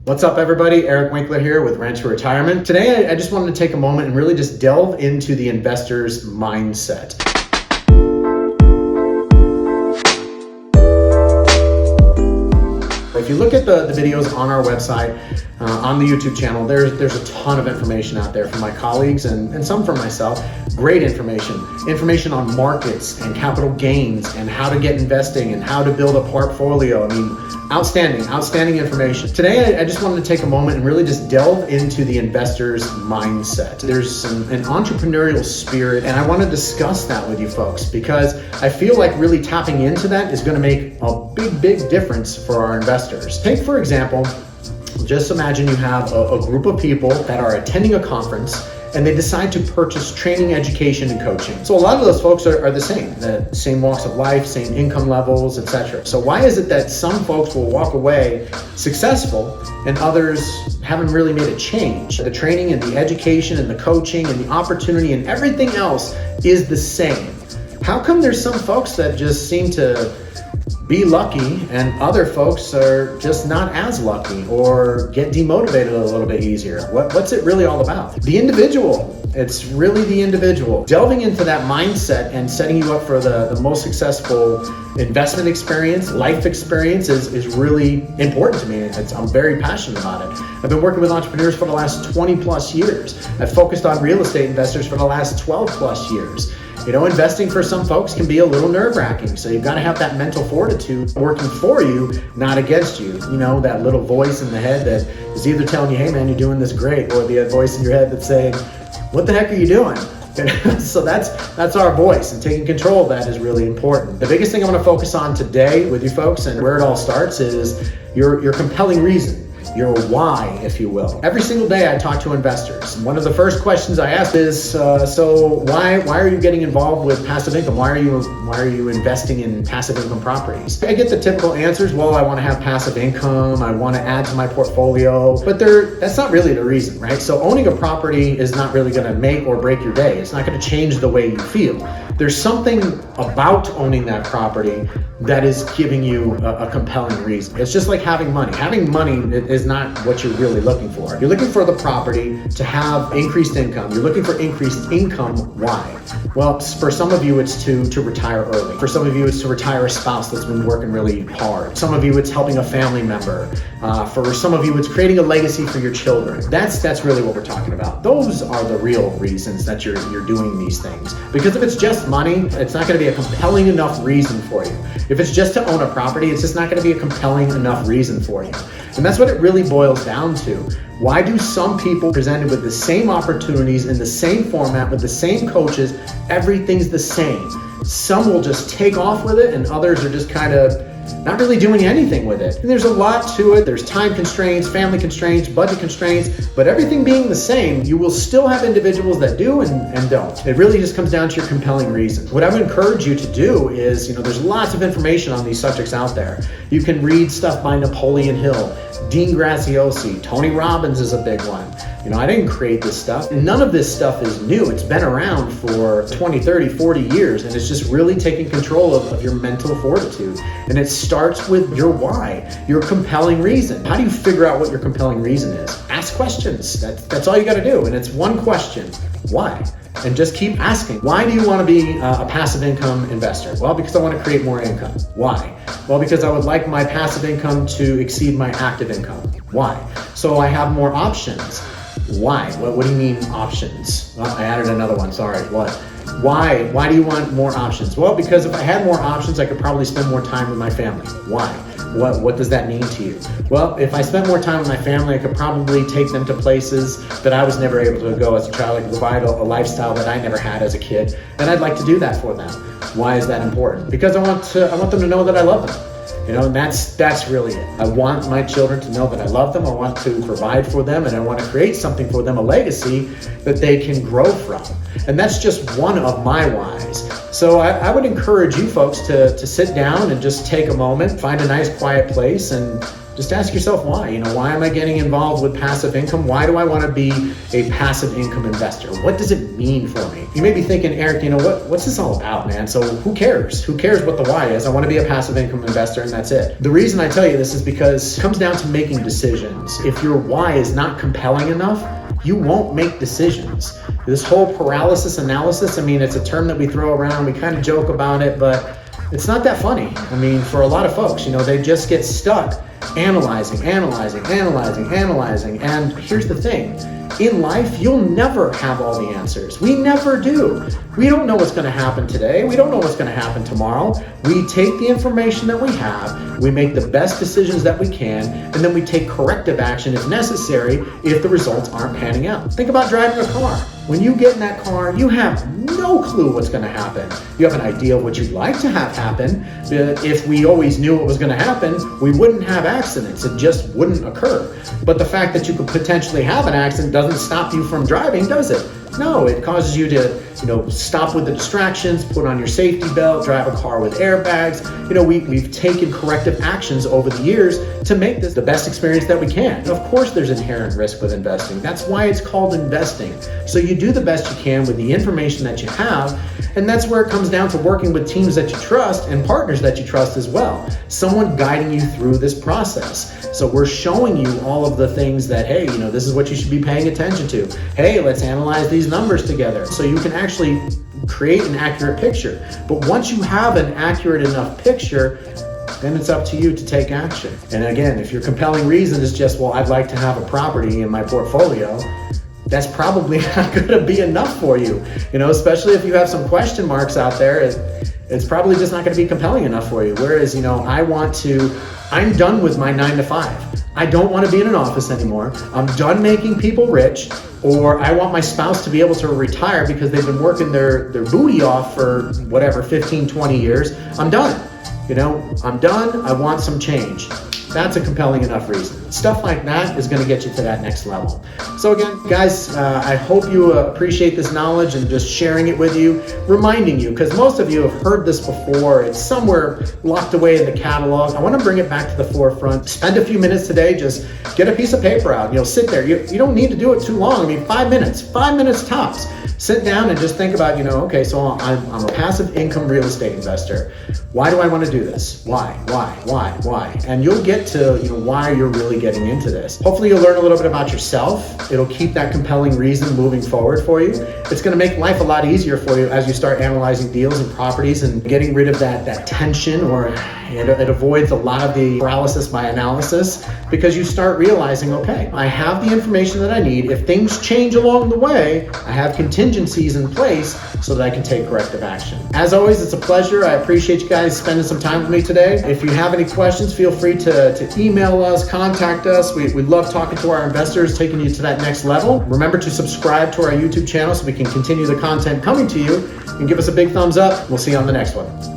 What's up, everybody? Eric Winkler here with Rent to Retirement. Today, I just wanted to take a moment and really just delve into the investor's mindset. If you look at the videos on our website, on the YouTube channel, there's a ton of information out there from my colleagues and some from myself. Great information on markets and capital gains and how to get investing and how to build a portfolio. I mean, outstanding information. Today, I just wanted to take a moment and really just delve into the investor's mindset. There's an entrepreneurial spirit, and I want to discuss that with you folks because I feel like really tapping into that is going to make a big difference for our investors. Take, for example, just imagine you have a group of people that are attending a conference and they decide to purchase training, education, and coaching. So a lot of those folks are the same walks of life, same income levels, etc. So why is it that some folks will walk away successful and others haven't really made a change? The training and the education and the coaching and the opportunity and everything else is the same. How come there's some folks that just seem to be lucky and other folks are just not as lucky or get demotivated a little bit easier? What's it really all about? The individual. It's really the individual. Delving into that mindset and setting you up for the most successful investment experience, life experience is really important to me. I'm very passionate about it. I've been working with entrepreneurs for the last 20 plus years. I've focused on real estate investors for the last 12 plus years. You know, investing for some folks can be a little nerve-wracking, so you've got to have that mental fortitude working for you, not against you. You know, that little voice in the head that is either telling you, hey man, you're doing this great, or the voice in your head that's saying, what the heck are you doing? So that's our voice, and taking control of that is really important. The biggest thing I'm going to focus on today with you folks and where it all starts is your compelling reason. Your why, if you will. Every single day I talk to investors. And one of the first questions I ask is, so why are you getting involved with passive income? Why are you investing in passive income properties? I get the typical answers. Well, I want to have passive income. I want to add to my portfolio. But that's not really the reason, right? So owning a property is not really going to make or break your day. It's not going to change the way you feel. There's something about owning that property that is giving you a compelling reason. It's just like having money. Having money is not what you're really looking for. You're looking for the property to have increased income. You're looking for increased income. Why? Well, for some of you, it's to retire early. For some of you, it's to retire a spouse that's been working really hard. Some of you, it's helping a family member. For some of you, it's creating a legacy for your children. That's really what we're talking about. Those are the real reasons that you're doing these things. Because if it's just money, it's not going to be a compelling enough reason for you. If it's just to own a property, it's just not going to be a compelling enough reason for you. And that's what it really boils down to. Why do some people presented with the same opportunities in the same format with the same coaches, everything's the same? Some will just take off with it and others are just kind of not really doing anything with it. And there's a lot to it. There's time constraints, family constraints, budget constraints, but everything being the same, you will still have individuals that do and don't. It really just comes down to your compelling reason. What I would encourage you to do is, there's lots of information on these subjects out there. You can read stuff by Napoleon Hill, Dean Graziosi, Tony Robbins is a big one. I didn't create this stuff. None of this stuff is new. It's been around for 20, 30, 40 years, and it's just really taking control of your mental fortitude. And it starts with your why, your compelling reason. How do you figure out what your compelling reason is? Ask questions. That's all you got to do. And it's one question. Why? And just keep asking. Why do you want to be a passive income investor? Well, because I want to create more income. Why? Well, because I would like my passive income to exceed my active income. Why? So I have more options. Why? What do you mean options? Well, I added another one, sorry. What? Why? Why do you want more options? Well, because if I had more options, I could probably spend more time with my family. Why? What does that mean to you? Well, if I spent more time with my family, I could probably take them to places that I was never able to go as a child. I could provide a lifestyle that I never had as a kid, and I'd like to do that for them. Why is that important? Because I want them to know that I love them. And that's really it. I want my children to know that I love them. I want to provide for them, and I want to create something for them, a legacy that they can grow from. And that's just one of my whys. So I would encourage you folks to sit down and just take a moment, find a nice quiet place, and just ask yourself why. Why am I getting involved with passive income? Why do I want to be a passive income investor? What does it mean for me? You may be thinking, Eric, what's this all about, man? So who cares? Who cares what the why is? I want to be a passive income investor and that's it. The reason I tell you this is because it comes down to making decisions. If your why is not compelling enough, you won't make decisions. This whole paralysis analysis, it's a term that we throw around, we kind of joke about it, but it's not that funny. For a lot of folks, they just get stuck analyzing. And here's the thing. In life, you'll never have all the answers. We never do. We don't know what's going to happen today. We don't know what's going to happen tomorrow. We take the information that we have, we make the best decisions that we can, and then we take corrective action if necessary if the results aren't panning out. Think about driving a car. When you get in that car, you have no clue what's going to happen. You have an idea of what you'd like to have happen. If we always knew what was going to happen, we wouldn't have accidents. It just wouldn't occur. But the fact that you could potentially have an accident doesn't stop you from driving, does it? No, it causes you to, stop with the distractions, put on your safety belt, drive a car with airbags. We've taken corrective actions over the years to make this the best experience that we can. Of course, there's inherent risk with investing. That's why it's called investing. So you do the best you can with the information that you have. And that's where it comes down to working with teams that you trust and partners that you trust as well. Someone guiding you through this process. So we're showing you all of the things that, hey, this is what you should be paying attention to. Hey, let's analyze these numbers together so you can actually create an accurate picture. But once you have an accurate enough picture, then it's up to you to take action. And again, if your compelling reason is just, well, I'd like to have a property in my portfolio, that's probably not going to be enough for you. Especially if you have some question marks out there, it's probably just not going to be compelling enough for you. Whereas, I'm done with my 9 to 5. I don't want to be in an office anymore. I'm done making people rich, or I want my spouse to be able to retire because they've been working their booty off for 15, 20 years. I'm done. I'm done. I want some change. That's a compelling enough reason. Stuff like that is going to get you to that next level. So again, guys, I hope you appreciate this knowledge and just sharing it with you, reminding you, because most of you have heard this before. It's somewhere locked away in the catalog. I want to bring it back to the forefront. Spend a few minutes today, just get a piece of paper out, sit there. You don't need to do it too long. 5 minutes tops. Sit down and just think about, okay, so I'm a passive income real estate investor. Why do I want to do this? Why? And you'll get to, why you're really getting into this. Hopefully you'll learn a little bit about yourself. It'll keep that compelling reason moving forward for you. It's going to make life a lot easier for you as you start analyzing deals and properties and getting rid of that tension, or it avoids a lot of the paralysis by analysis, because you start realizing, okay, I have the information that I need. If things change along the way, I have contingencies in place so that I can take corrective action. As always, it's a pleasure. I appreciate you guys spending some time with me today. If you have any questions, feel free to email us, contact us. We love talking to our investors, taking you to that next level. Remember to subscribe to our YouTube channel so we can continue the content coming to you, and give us a big thumbs up. We'll see you on the next one.